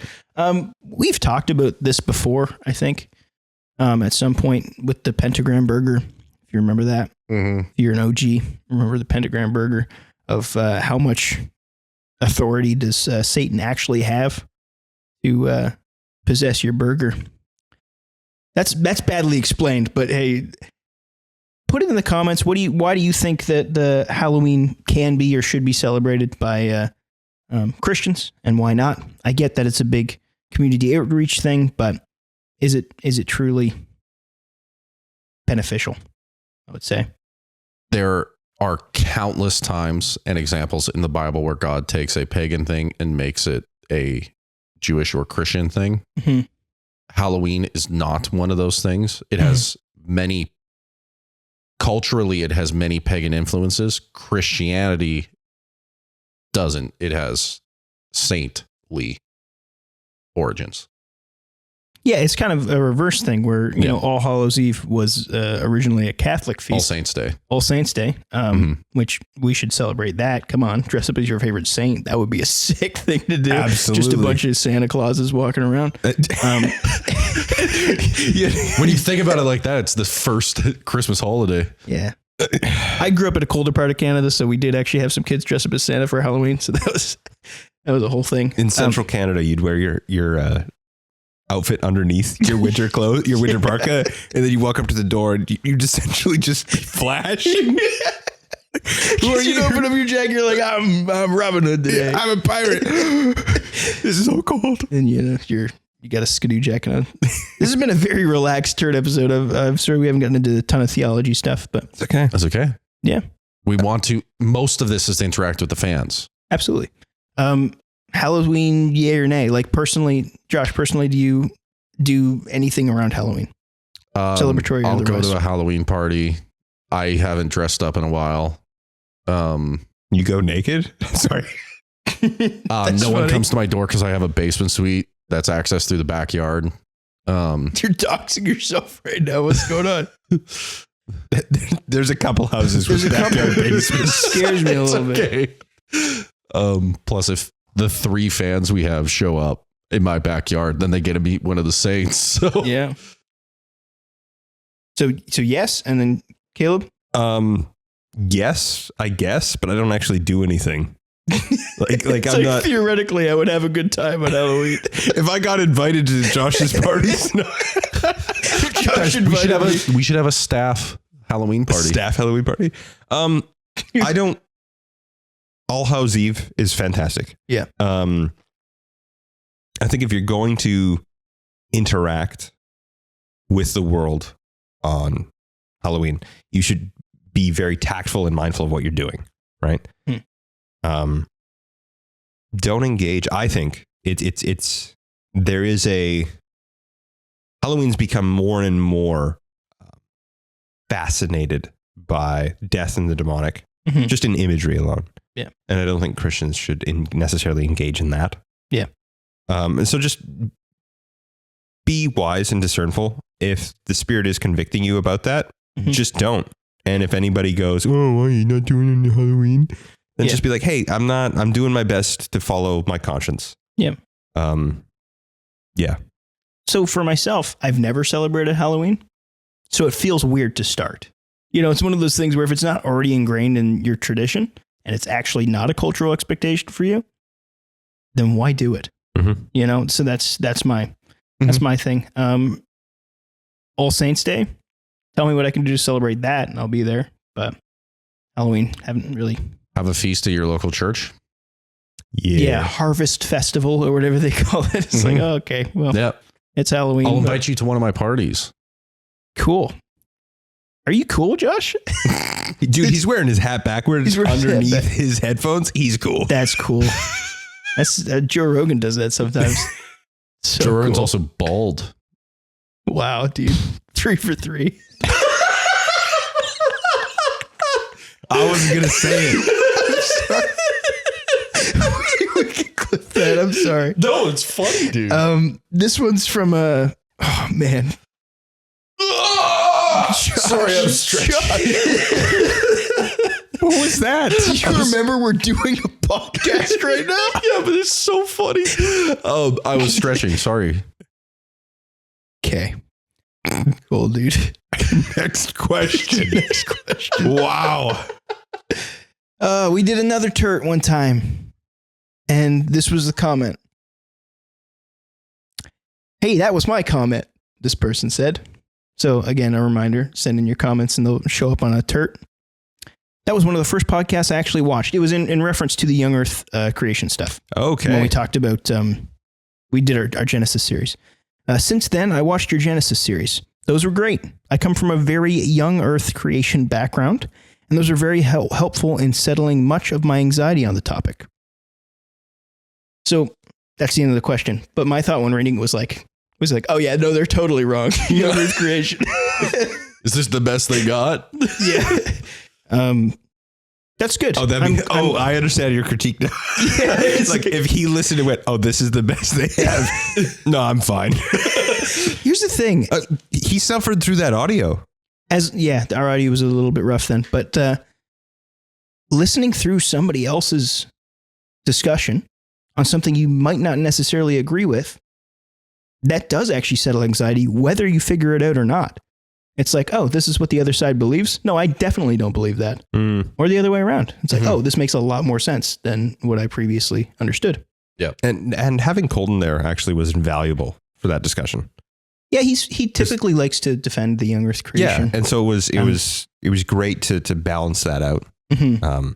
We've talked about this before, I think, at some point with the pentagram burger. If you remember that. If you're an OG, remember the pentagram burger, of how much authority does Satan actually have to possess your burger? That's badly explained, but hey, put it in the comments. Why do you think that the Halloween can be or should be celebrated by Christians, and why not? I get that it's a big community outreach thing, but is it truly beneficial? I would say there are countless times and examples in the Bible where God takes a pagan thing and makes it a Jewish or Christian thing. Halloween is not one of those things. It has many culturally, it has many pagan influences. Christianity doesn't. It has saintly origins. Yeah, it's kind of a reverse thing where, you know, All Hallows Eve was originally a Catholic feast. All Saints Day, which we should celebrate that. Come on, dress up as your favorite saint. That would be a sick thing to do. Absolutely. Just a bunch of Santa Clauses walking around. When you think about it like that, it's the first Christmas holiday. Yeah. I grew up in a colder part of Canada, so we did actually have some kids dress up as Santa for Halloween. So that was a whole thing. In central Canada, you'd wear your outfit underneath your winter clothes, your winter parka, and then you walk up to the door and you essentially just flash. Who are you? Open up your jacket. You're like, I'm Robin Hood today. Yeah, I'm a pirate. This is so cold. And you know, you got a skidoo jacket on. This has been a very relaxed TiRT episode. I'm sorry we haven't gotten into a ton of theology stuff, but it's okay. That's okay. Yeah. We want to, most of this is to interact with the fans. Absolutely. Halloween, yay or nay? Like Josh, do you do anything around Halloween? Celebratory or I'll go otherwise? to a Halloween party. I haven't dressed up in a while. You go naked? Sorry. No one comes to my door because I have a basement suite that's accessed through the backyard. You're doxing yourself right now. What's going on? There's a couple houses with backyard basements. Scares me a little bit. Plus, if the 3 fans we have show up in my backyard, then they get to meet one of the saints. So yeah. So yes, and then Caleb. Yes, I guess, but I don't actually do anything. Like I'm not. Theoretically, I would have a good time on Halloween if I got invited to Josh's parties. No. Josh we should have a staff Halloween party. Staff Halloween party. I don't. All Hallows Eve is fantastic. Yeah. I think if you're going to interact with the world on Halloween, you should be very tactful and mindful of what you're doing. Right. Don't engage. I think there is Halloween's become more and more fascinated by death and the demonic, just in imagery alone. Yeah. And I don't think Christians should necessarily engage in that. Yeah. And so just be wise and discernful. If the Spirit is convicting you about that, just don't. And if anybody goes, oh, why are you not doing it on Halloween? Then just be like, hey, I'm doing my best to follow my conscience. Yeah. Yeah. So for myself, I've never celebrated Halloween. So it feels weird to start. You know, it's one of those things where if it's not already ingrained in your tradition and it's actually not a cultural expectation for you, then why do it? You know, so that's my thing. All Saints Day. Tell me what I can do to celebrate that and I'll be there. But Halloween, haven't really. Have a feast at your local church. Yeah. Harvest Festival or whatever they call it. It's like, oh, okay, well, it's Halloween. I'll invite you to one of my parties. Cool. Are you cool, Josh? Dude, he's wearing his hat backwards underneath his headphones. He's cool. That's cool. That's Joe Rogan does that sometimes. So Joe Rogan's also bald. Wow, dude. 3 for 3. I wasn't going to say it. We can clip that. I'm sorry. No, it's funny, dude. This one's from oh man. Sorry, I'm stretching. What was that? Do you remember we're doing a podcast right now? Yeah, but it's so funny. I was stretching. Sorry. Okay. Cool, dude. Next question. Wow. We did another TiRT one time, and this was the comment. Hey, that was my comment, this person said. So again, a reminder, send in your comments and they'll show up on a TiRT. That was one of the first podcasts I actually watched. It was in reference to the Young Earth creation stuff. Okay. When we talked about, we did our Genesis series. Since then, I watched your Genesis series. Those were great. I come from a very young Earth creation background, and those are very helpful in settling much of my anxiety on the topic. So that's the end of the question. But my thought when reading it was like, oh yeah, no, they're totally wrong. Young Earth creation. Is this the best they got? Yeah. That's good. Oh, I understand your critique now. Yeah, It's like if he listened and went, "Oh, this is the best they have." No, I'm fine. here's the thing. He suffered through that audio. Our audio was a little bit rough then, but listening through somebody else's discussion on something you might not necessarily agree with, that does actually settle anxiety, whether you figure it out or not. It's like, oh, this is what the other side believes. No, I definitely don't believe that. Or the other way around. It's like, oh, this makes a lot more sense than what I previously understood. Yeah. And having Colton there actually was invaluable for that discussion. Yeah, he typically likes to defend the young Earth creation. Yeah, and so it was great to balance that out. Mm-hmm.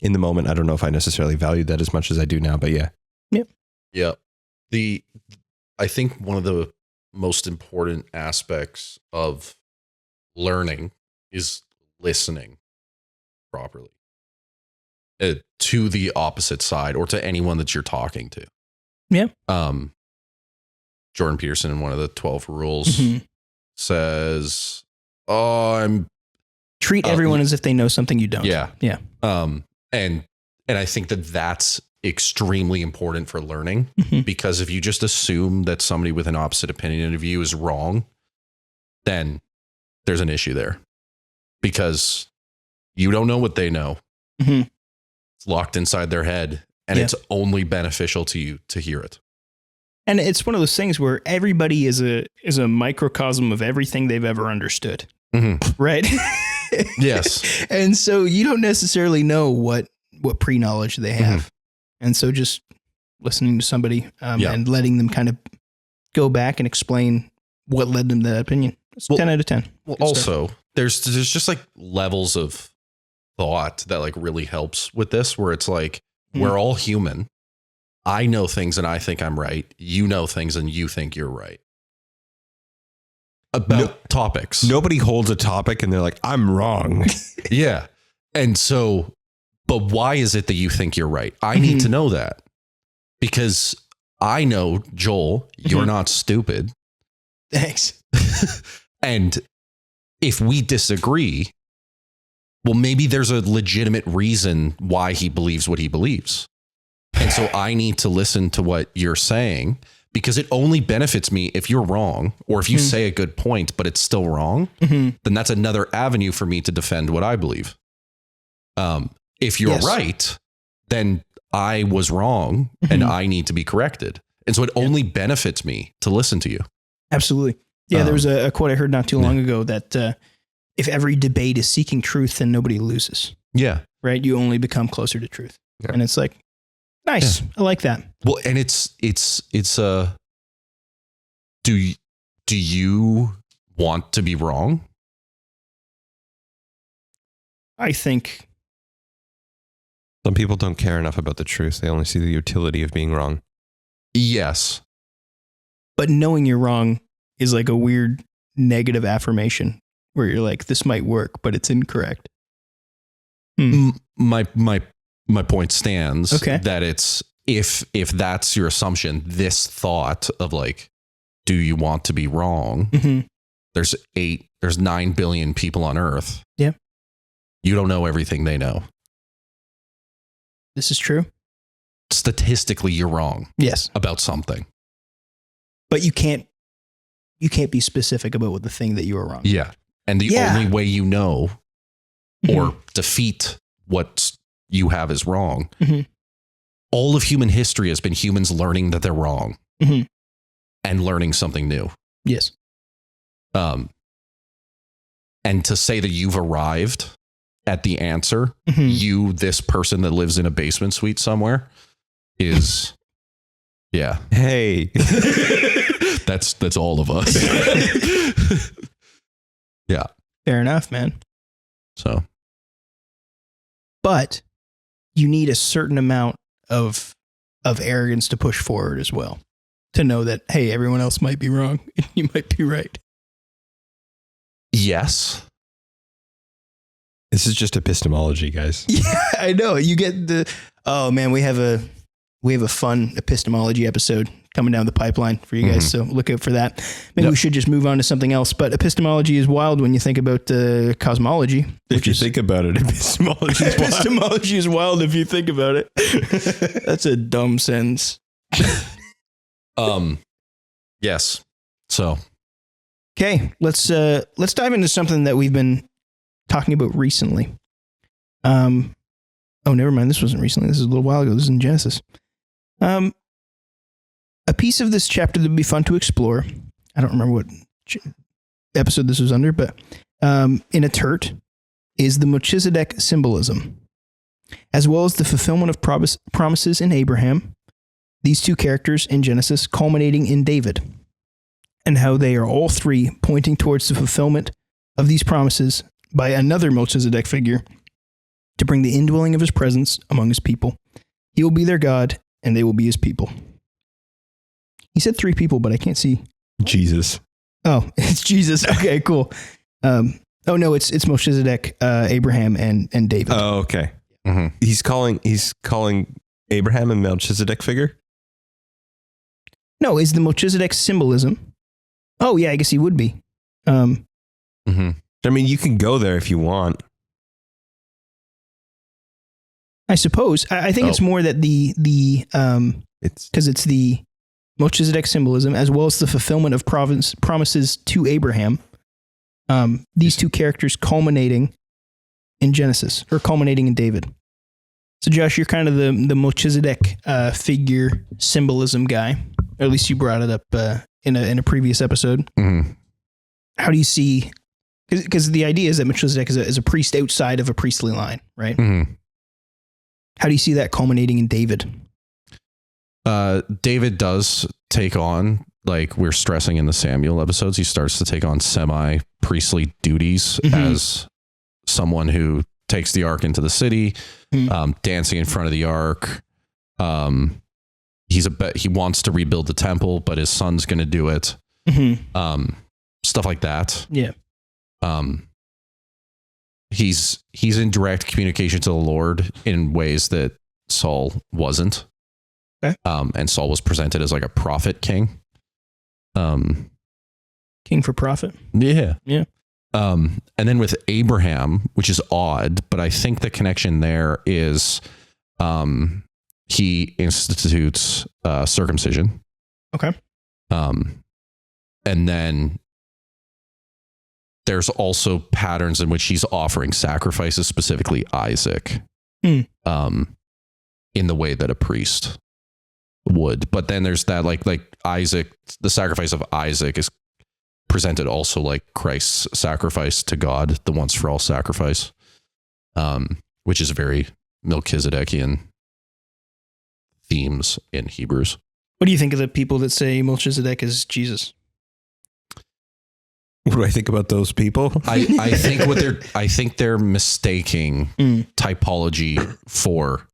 In the moment, I don't know if I necessarily valued that as much as I do now, but yeah. Yep. Yeah. I think one of the most important aspects of learning is listening properly to the opposite side or to anyone that you're talking to. Yeah. Jordan Peterson in one of the 12 rules says, treat everyone as if they know something you don't. Yeah. Yeah. And I think that that's extremely important for learning because if you just assume that somebody with an opposite opinion of you is wrong, then there's an issue there because you don't know what they know. It's locked inside their head and it's only beneficial to you to hear it. And it's one of those things where everybody is a microcosm of everything they've ever understood. Right? Yes. And so you don't necessarily know what pre-knowledge they have. And so just listening to somebody and letting them kind of go back and explain what led them to that opinion. It's 10 out of 10. Well, also, there's just like levels of thought that like really helps with this, where it's like, we're all human. I know things and I think I'm right. You know things and you think you're right. About topics. Nobody holds a topic and they're like, I'm wrong. Yeah. And so, but why is it that you think you're right? I need to know that because I know, Joel, you're not stupid. Thanks. And if we disagree, well, maybe there's a legitimate reason why he believes what he believes. And so I need to listen to what you're saying because it only benefits me if you're wrong or if you say a good point, but it's still wrong, then that's another avenue for me to defend what I believe. If you're right, then I was wrong and I need to be corrected. And so it only benefits me to listen to you. Absolutely. Yeah, there was a quote I heard not too long ago that if every debate is seeking truth, then nobody loses. Yeah. Right? You only become closer to truth. Yeah. And it's like, nice. Yeah. I like that. Well, and it's do you want to be wrong? I think some people don't care enough about the truth. They only see the utility of being wrong. Yes. But knowing you're wrong is like a weird negative affirmation where you're like, this might work, but it's incorrect. My point stands that it's, if that's your assumption, this thought of like, do you want to be wrong? There's 9 billion people on Earth. Yeah. You don't know everything they know. This is true. Statistically, you're wrong. Yes. About something. But you can't be specific about what the thing that you were wrong. Yeah. And the only way you know or defeat what you have is wrong. All of human history has been humans learning that they're wrong and learning something new. Yes. And to say that you've arrived at the answer, you, this person that lives in a basement suite somewhere, is, yeah. Hey. That's all of us. Yeah. Fair enough, man. So. But you need a certain amount of arrogance to push forward as well. To know that, hey, everyone else might be wrong and you might be right. Yes. This is just epistemology, guys. Yeah, I know. You get oh man, we have a fun epistemology episode coming down the pipeline for you guys. So look out for that. Maybe we should just move on to something else. But epistemology is wild when you think about cosmology. If you think about it, epistemology is wild. Epistemology is wild if you think about it. That's a dumb sentence. Yes. So, okay, let's dive into something that we've been talking about recently. Oh, never mind. This wasn't recently. This is a little while ago. This is in Genesis. A piece of this chapter that would be fun to explore. I don't remember what episode this was under, but in a TiRT is the Melchizedeck symbolism, as well as the fulfillment of promises in Abraham. These two characters in Genesis culminating in David, and how they are all three pointing towards the fulfillment of these promises by another Melchizedeck figure to bring the indwelling of his presence among his people. He will be their God, and they will be his people. He said three people, but I can't see. Jesus. Oh, it's Jesus. Okay, cool. Oh no, it's Melchizedek, Abraham, and David. Oh, okay. mm-hmm. He's calling Abraham a Melchizedek figure? No, is the Melchizedek symbolism? Oh yeah, I guess he would be. I mean, you can go there if you want. I suppose. I think it's more that it's because it's the Melchizedek symbolism as well as the fulfillment of promises to Abraham. These two characters culminating in Genesis or culminating in David. So Josh, you're kind of the Melchizedek figure symbolism guy, or at least you brought it up in a previous episode. Mm-hmm. How do you see? Because the idea is that Melchizedek is a priest outside of a priestly line, right? Mm-hmm. How do you see that culminating in David? David does take on, like we're stressing in the Samuel episodes, he starts to take on semi-priestly duties as someone who takes the ark into the city, dancing in front of the ark. He wants to rebuild the temple, but his son's going to do it. Stuff like that. Yeah. He's in direct communication to the Lord in ways that Saul wasn't. Okay. And Saul was presented as like a prophet king. King for prophet. Yeah. Yeah. And then with Abraham, which is odd, but I think the connection there is he institutes circumcision. Okay. And then there's also patterns in which he's offering sacrifices, specifically Isaac, in the way that a priest would. But then there's that like Isaac, the sacrifice of Isaac is presented also like Christ's sacrifice to God, the once for all sacrifice, which is very Melchizedekian themes in Hebrews. What do you think of the people that say Melchizedek is Jesus? What do I think about those people? I think they're mistaking typology for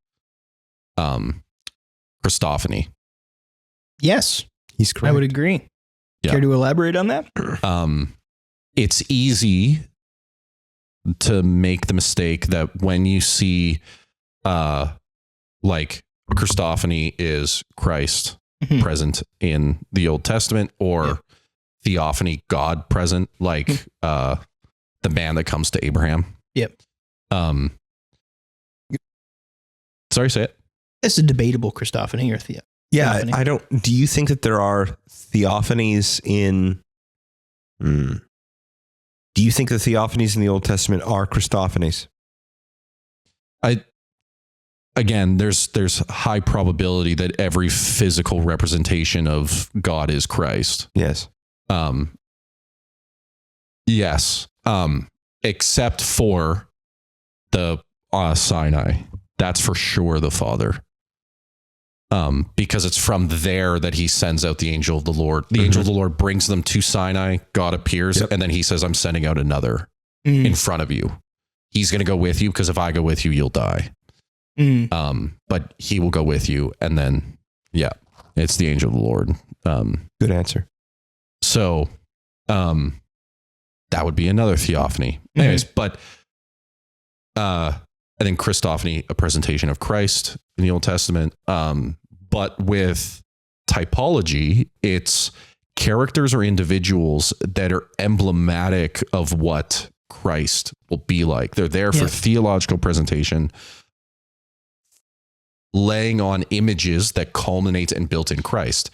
Christophany. Yes, he's correct. I would agree. Yeah. Care to elaborate on that? It's easy to make the mistake that when you see like Christophany is Christ present in the Old Testament, or theophany, God present, like the man that comes to Abraham. Yep. Sorry, say it. It's a debatable Christophany or theophany. Yeah, I don't. Do you think that there are theophanies in? Do you think the theophanies in the Old Testament are Christophanies? Again, there's high probability that every physical representation of God is Christ. Yes. Yes. Except for the Sinai. That's for sure the Father. Because it's from there that he sends out the angel of the Lord. The angel of the Lord brings them to Sinai. God appears, and then he says, I'm sending out another in front of you. He's going to go with you, because if I go with you, you'll die. But he will go with you. And then, it's the angel of the Lord. Good answer. So, that would be another theophany. Anyways, but, I think Christophany, a presentation of Christ in the Old Testament, but with typology, it's characters or individuals that are emblematic of what Christ will be like. They're there for theological presentation, laying on images that culminate and built in Christ.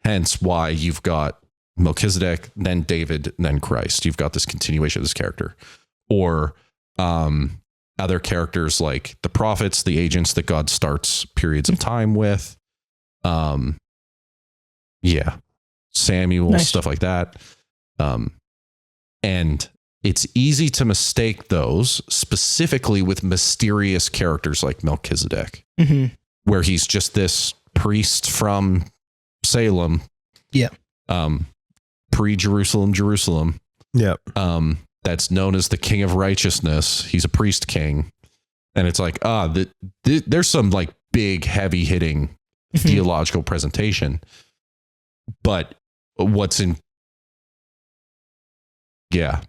Hence why you've got Melchizedek, then David, then Christ. You've got this continuation of this character. Or other characters like the prophets, the agents that God starts periods of time with. Samuel, nice. Stuff like that. And it's easy to mistake those specifically with mysterious characters like Melchizedek, where he's just this priest from Salem. Yeah. Pre-Jerusalem, Jerusalem. Yep. That's known as the King of Righteousness. He's a priest king. And it's like, there's some like big, heavy hitting theological presentation. But what's in... Yeah.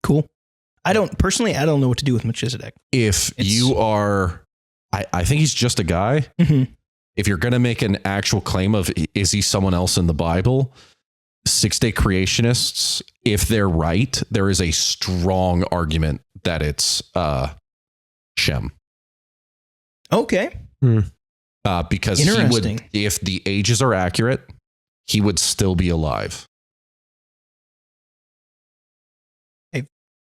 Cool. I don't know what to do with Melchizedek. You are... I think he's just a guy. If you're going to make an actual claim of, is he someone else in the Bible? 6-day creationists, if they're right, there is a strong argument that it's Shem. Okay. Because he would, if the ages are accurate, he would still be alive.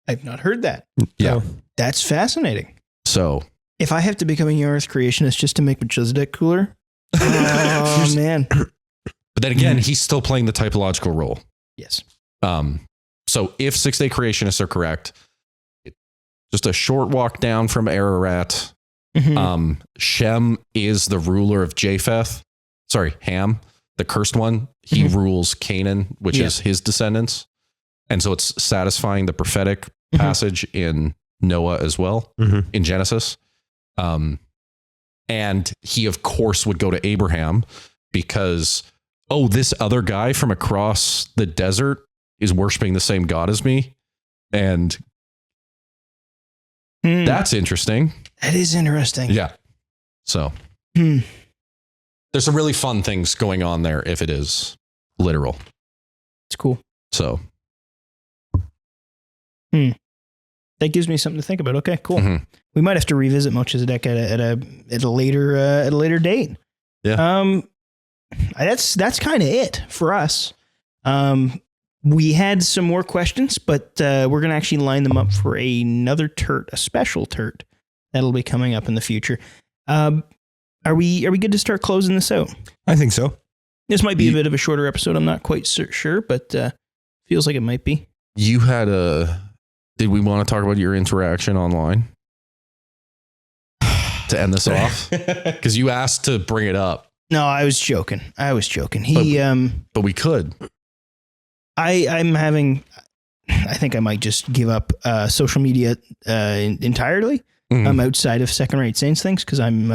I've not heard that. Yeah. That's fascinating. So if I have to become a young earth creationist just to make Melchizedek cooler, oh man. But then again, he's still playing the typological role. Yes. So if 6-day creationists are correct, just a short walk down from Ararat. Shem is the ruler of Ham, the cursed one. He rules Canaan, which is his descendants. And so it's satisfying the prophetic passage in Noah as well, in Genesis. And he, of course, would go to Abraham because, this other guy from across the desert is worshiping the same God as me. And that's interesting. That is interesting. Yeah. So there's some really fun things going on there if it is literal. It's cool. So. That gives me something to think about. Okay, cool. We might have to revisit Melchizedek at a later date. Yeah. That's kind of it for us. We had some more questions, but we're going to actually line them up for another TiRT, a special TiRT that'll be coming up in the future. Are we good to start closing this out? I think so. This might be a bit of a shorter episode. I'm not quite sure, but feels like it might be. You had did we want to talk about your interaction online to end this off? Because you asked to bring it up. No, I was joking. But we could. I think I might just give up social media entirely. I'm outside of second-rate Saints things because I'm...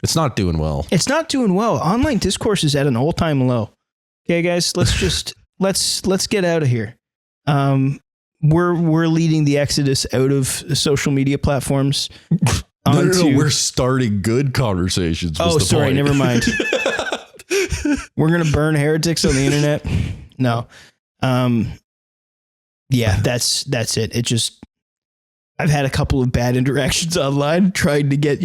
it's not doing well. It's not doing well. Online discourse is at an all-time low. Okay, guys, let's get out of here. We're leading the exodus out of social media platforms. No, we're starting good conversations. Sorry, never mind. We're gonna burn heretics on the internet. No, that's it. It just, I've had a couple of bad interactions online, trying to get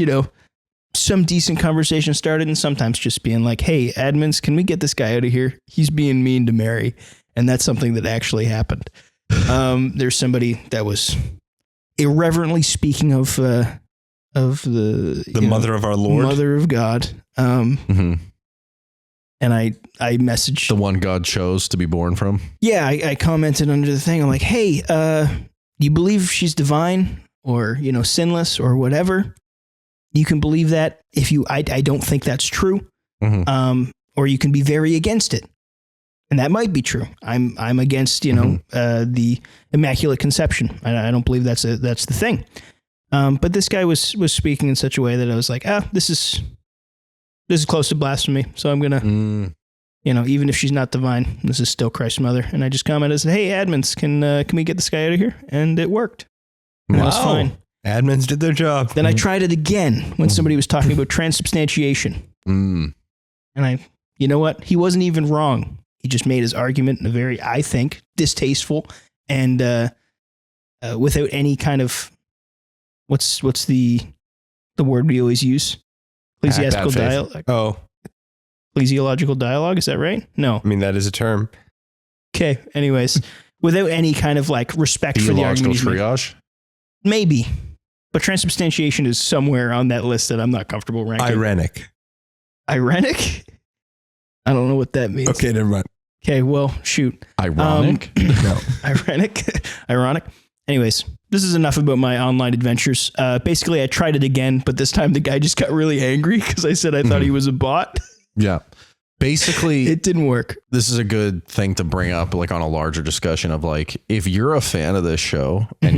some decent conversation started, and sometimes just being like, "Hey, admins, can we get this guy out of here? He's being mean to Mary," and that's something that actually happened. There's somebody that was irreverently speaking of the mother of our Lord, mother of God. And I messaged the one God chose to be born from. Yeah. I commented under the thing. I'm like, hey, you believe she's divine or, sinless or whatever. You can believe that I don't think that's true. Or you can be very against it. And that might be true. I'm against, the Immaculate Conception. I don't believe that's the thing. But this guy was speaking in such a way that I was like, this is close to blasphemy. So I'm gonna, even if she's not divine, this is still Christ's mother. And I just commented and said, hey, admins, can we get this guy out of here? And it worked. And that was fine. Admins did their job. Then I tried it again when somebody was talking about transubstantiation. Mm. And you know what? He wasn't even wrong. He just made his argument in a very, I think, distasteful and without any kind of what's the word we always use? Ecclesiastical Bad faith. dialogue. Oh, Ecclesiological dialogue. Is that right? No. I mean, that is a term. Okay. Anyways, without any kind of like respect for the Theological argument. triage. Maybe. But transubstantiation is somewhere on that list that I'm not comfortable ranking. Irenic. Irenic? I don't know what that means. Okay, never mind. Okay, well, shoot. Ironic. No. Ironic. Anyways, this is enough about my online adventures. Basically, I tried it again, but this time the guy just got really angry because I said I thought he was a bot. Yeah. Basically, It didn't work. this is a good thing to bring up, like on a larger discussion of like, if you're a fan of this show and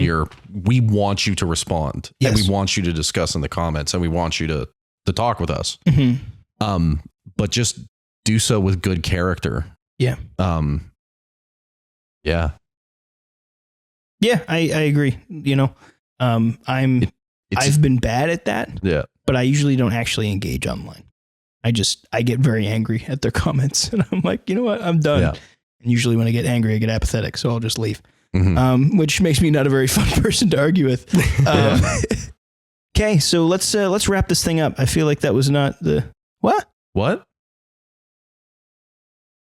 we want you to respond and Yes. we want you to discuss in the comments and we want you to talk with us. Mm-hmm. But just do so with good character. Yeah. Yeah. Yeah, I agree. You know, I've been bad at that, Yeah. but I usually don't actually engage online. I get very angry at their comments and I'm like, you know what? I'm done. Yeah. And usually when I get angry, I get apathetic. So I'll just leave. Mhm. Which makes me not a very fun person to argue with. Okay. So let's wrap this thing up. I feel like that was not what? What?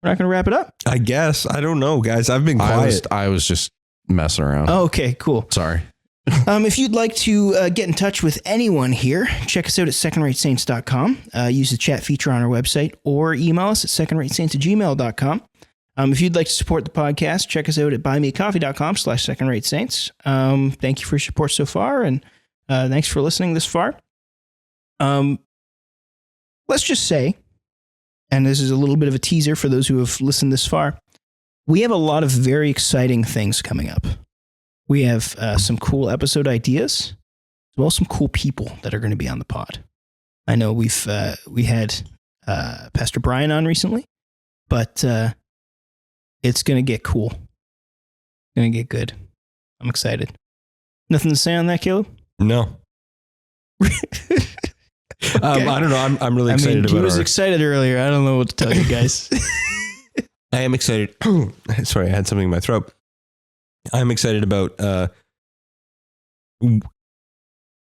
We're not going to wrap it up. I guess. I don't know, guys. I've been quiet. I was just messing around. Oh, okay, cool. Sorry. If you'd like to get in touch with anyone here, check us out at secondratesaints.com. Use the chat feature on our website or email us at secondраtesaints@gmail.com. If you'd like to support the podcast, check us out at buymeacoffee.com/secondраtesaints. Thank you for your support so far, and thanks for listening this far. Let's just say, and this is a little bit of a teaser for those who have listened this far, we have a lot of very exciting things coming up. We have some cool episode ideas, as well as some cool people that are going to be on the pod. I know we had Pastor Brian on recently, but it's going to get cool. Going to get good. I'm excited. Nothing to say on that, Caleb? No. I don't know. I'm really excited he about was excited earlier. I don't know what to tell you guys. I am excited. Sorry, I had something in my throat. I'm excited about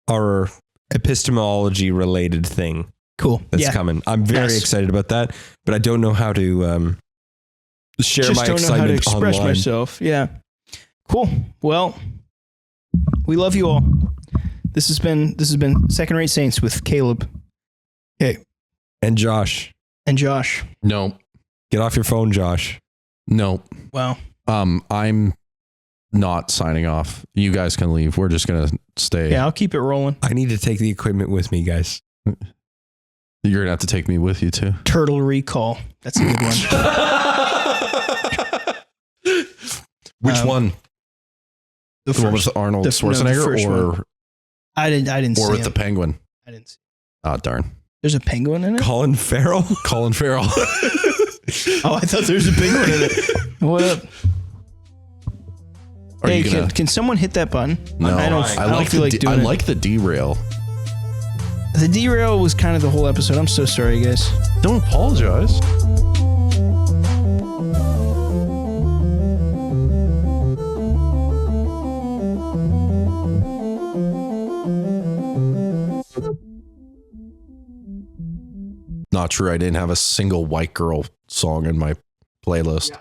our epistemology related thing Cool. that's Yeah. coming. I'm very Yes. excited about that, but I don't know how to share Just my don't know how to excitement express online. myself. Yeah. Cool. Well, we love you all. This has been Second Rate Saints with Caleb. Okay. And Josh, And Josh. No. get off your phone, Josh. No. Wow. I'm not signing off. You guys can leave. We're just going to stay. Yeah, I'll keep it rolling. I need to take the equipment with me, guys. You're going to have to take me with you too. Turtle Recall. That's a good one. Which one? The The one first. with Arnold the first Schwarzenegger one. I didn't see or with him. the penguin? I didn't see. Oh, darn. There's a penguin in it? Colin Farrell. Colin Farrell. Oh, I thought there was a penguin in it. What up? Are Hey, you gonna? can someone hit that button? No, I don't feel like doing I it. like the derail. The derail was kind of the whole episode. I'm so sorry, guys. Don't apologize. Not true. I didn't have a single white girl song in my playlist.